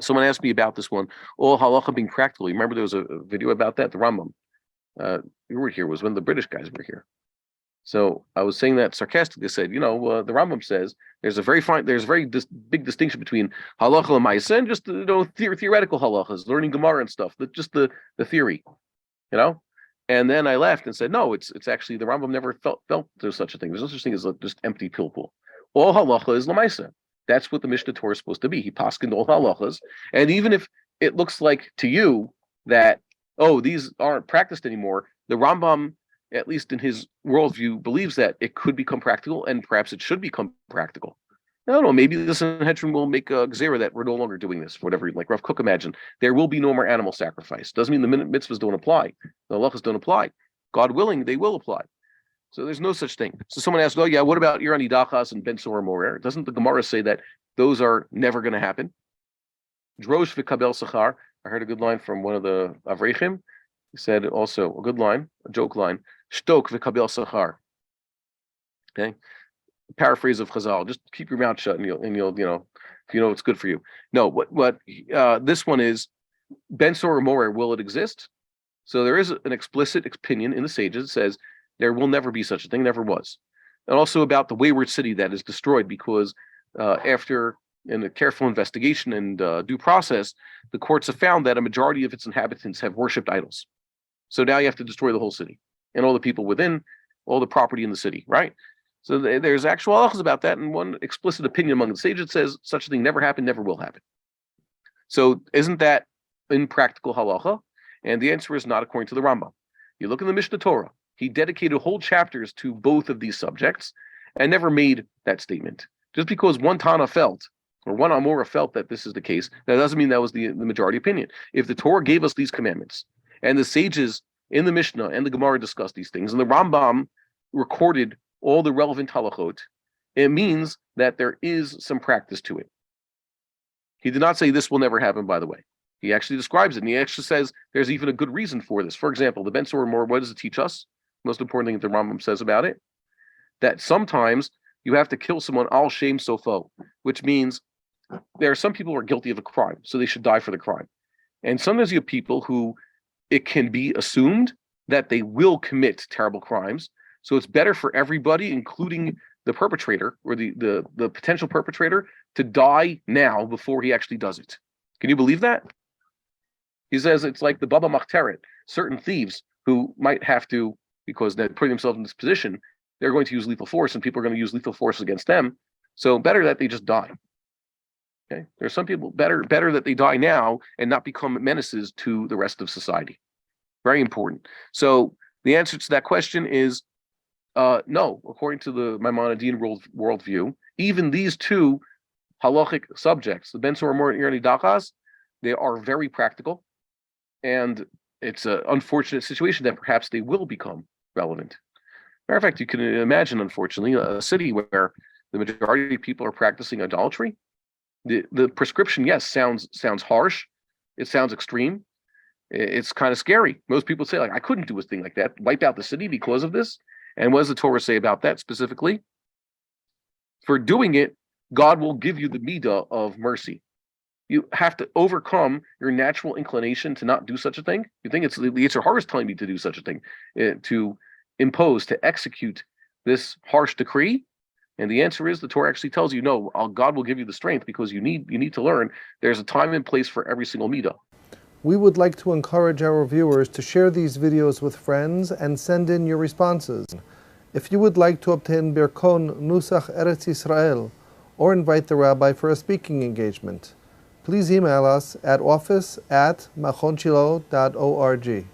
Someone asked me about this one. All halacha being practical. You remember there was a video about that, the Rambam. You were here, was when the British guys were here. So I was saying that sarcastically. I said, the Rambam says there's a very big distinction between halacha l'maisa and just theoretical halachas, learning Gemara and stuff. Just the theory, And then I laughed and said, no, it's actually the Rambam never felt there's such a thing. There's no such thing as just empty pilpul. All halacha is l'maisa. That's what the Mishnah Torah is supposed to be. He paskined all halachas, and even if it looks like to you that these aren't practiced anymore, the Rambam, at least in his worldview, believes that it could become practical, and perhaps it should become practical. I don't know. Maybe the Sanhedrin will make a gzera that we're no longer doing this. Whatever, like Rav Kook imagined, there will be no more animal sacrifice. Doesn't mean the mitzvahs don't apply. The halachas don't apply. God willing, they will apply. So there's no such thing. So someone asked, what about Irani Dachas and Ben Sor Umoreh? Doesn't the Gemara say that those are never going to happen? Drosh v'kabel sachar. I heard a good line from one of the Avrechim. He said also a good line, a joke line. Shtok v'kabel sachar. Okay, paraphrase of Chazal. Just keep your mouth shut, and you'll if you know what's good for you. No, what this one is Ben Sor Umoreh. Will it exist? So there is an explicit opinion in the sages that says there will never be such a thing, never was. And also about the wayward city that is destroyed because after in a careful investigation and due process, the courts have found that a majority of its inhabitants have worshipped idols. So now you have to destroy the whole city and all the people within, all the property in the city, right? So there's actual halachas about that, and one explicit opinion among the sages says such a thing never happened, never will happen. So isn't that impractical halacha? And the answer is not according to the Rambam. You look in the Mishnah Torah, he dedicated whole chapters to both of these subjects and never made that statement. Just because one Tana felt, or one Amora felt that this is the case, that doesn't mean that was the majority opinion. If the Torah gave us these commandments, and the sages in the Mishnah and the Gemara discussed these things, and the Rambam recorded all the relevant halachot, it means that there is some practice to it. He did not say this will never happen, by the way. He actually describes it, and he actually says there's even a good reason for this. For example, the Ben Sor Umoreh, what does it teach us? Most important thing that the Rambam says about it, that sometimes you have to kill someone al shem sofo, which means there are some people who are guilty of a crime, so they should die for the crime. And sometimes you have people who it can be assumed that they will commit terrible crimes, so it's better for everybody, including the perpetrator or the potential perpetrator, to die now before he actually does it. Can you believe that? He says it's like the Baba Machteret, certain thieves who might have to, because they're putting themselves in this position, they're going to use lethal force, and people are going to use lethal force against them. So better that they just die. Okay, there's some people better that they die now and not become menaces to the rest of society. Very important. So the answer to that question is no. According to the Maimonidean worldview, even these two halachic subjects, the Ben Sor Umoreh and Irani Dachas, they are very practical, and it's an unfortunate situation that perhaps they will become relevant. Matter of fact, you can imagine, unfortunately, a city where the majority of people are practicing idolatry. The prescription, yes, sounds harsh. It sounds extreme. It's kind of scary. Most people say, like, I couldn't do a thing like that, wipe out the city because of this. And what does the Torah say about that specifically? For doing it, God will give you the midah of mercy. You have to overcome your natural inclination to not do such a thing. You think it's the Yetzer Hara is telling me to do such a thing, to impose, to execute this harsh decree. And the answer is the Torah actually tells you, no, God will give you the strength because you need to learn there's a time and place for every single midah. We would like to encourage our viewers to share these videos with friends and send in your responses. If you would like to obtain Birkon Nusach Eretz Yisrael or invite the rabbi for a speaking engagement, please email us at office@machonshilo.org.